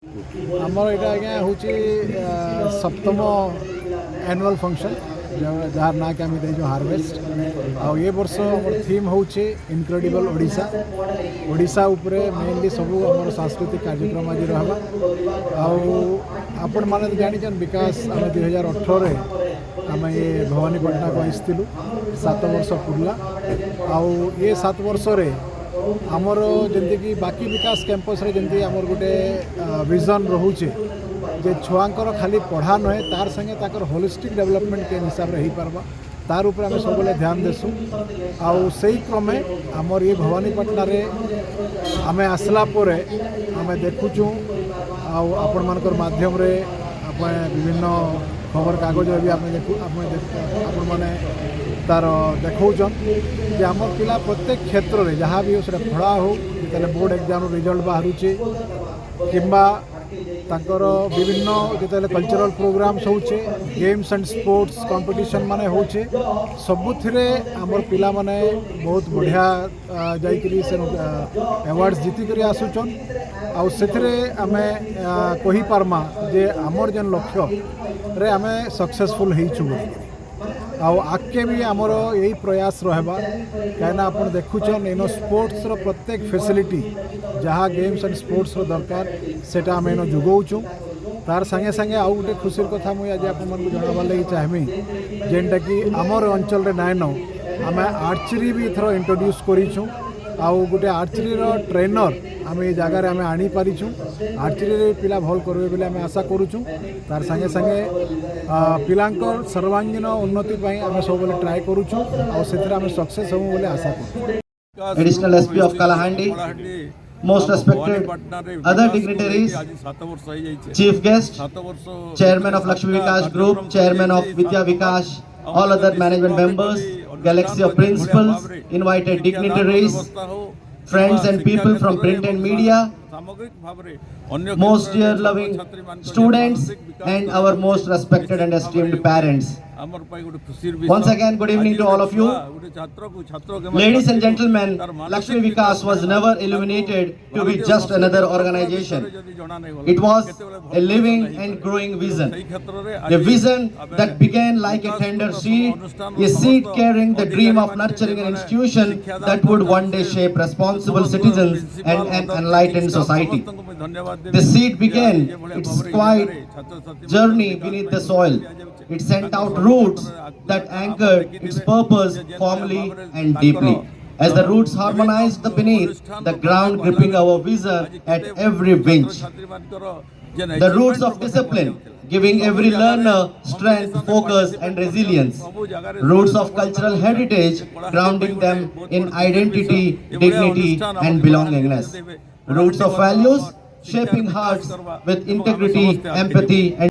आमर यहाँ आज्ञा हूँ सप्तम एनुअल फंक्शन जार ना कि आम जो हार्वेस्ट आ ये वर्ष मोर थीम हूँ इनक्रेडिबल ओडिशा ओडिशा उपरे मेनली सब आम सांस्कृतिक कार्यक्रम आज रहा आपण मैंने जान विकास आम 2018 आम ये भवानीपाटना को आसलु 7 वर्ष पुरला आउ ये 7 वर्ष रे आमर जमीक बाकी विकास कैंपस रे जमी आमर गोटे विजन रोचे जे छुआंकर खाली पढ़ा नुहे तार संगे ताकर होलिस्टिक डेवलपमेंट के हिसाब से हो पार्बा तार उपर आम सब ध्यान देसु आउ से क्रमे आमर ये भवानीपाटना रे आम आसला आम देखुचु आपण मानकर माध्यम रे विभिन्न खबर कागज भी आप मैंने तार देखौन जे आम पिला प्रत्येक क्षेत्र में जहाँ भी हो पढ़ा हो जो बोर्ड एग्जाम रिजल्ट बाहर किंबा ताकर विभिन्न जो कल्चरल प्रोग्राम्स होचे गेम्स एंड स्पोर्ट्स कंपटीशन माने होचे सबुथिरे आमर पिला माने बहुत बढ़िया जाइकरी से अवार्ड्स जीतिक आसुचन आउ सेथिरे आमे कहि पारमा जे आमर जन लक्ष्य रे आमे सक्सेसफुल हेइछु आउ आगे भी आमर यही प्रयास रहबा कहीं आप देखुन इन स्पोर्ट्स रो प्रत्येक फैसिलिटी जहाँ गेम्स एंड स्पोर्ट्स रो दरकार सेटा आम इन जोगाऊँ तार संगे संगे आउ गोटे खुशी कथा मुझे आज आप जनाबार लगी चाहमी जेनटा कि आमर अंचल रे नाइन आम आर्चरी भी थर इंट्रोड्यूस करूँ आउ गोटे आर्चरी रो ट्रेनर आम ये जगार आम आनी पारिछुं आर्चरी रे पिला भल करबे बोले आम आशा करूँ तार संगे संगे पिलांकर सर्वांगीन उन्नति पई आम सब बेले ट्राई करूँ आउ सेथरे आम सक्सेस होबो बोले आशा करूँ। Additional SP of Kalahandi, most respected other dignitaries, chief guest, chairman of Lakshmi Vikas Group, chairman of Vidya Vikas, all other management members, galaxy of principals, invited dignitaries, friends and people from print and media, most dear loving students and our most respected and esteemed parents. Once again, good evening to all of you. Ladies and gentlemen, Lakshmi Vikas was never illuminated to be just another organization. It was a living and growing vision. A vision that began like a tender seed, a seed carrying the dream of nurturing an institution that would one day shape responsible citizens and an enlightened society. The seed began its quiet journey beneath the soil. It sent out roots that anchored its purpose firmly and deeply. As the roots harmonized the beneath, the ground gripping our vision at every winch. The roots of discipline, giving every learner strength, focus and resilience. Roots of cultural heritage, grounding them in identity, dignity and belongingness. Roots of values, shaping hearts with integrity, empathy and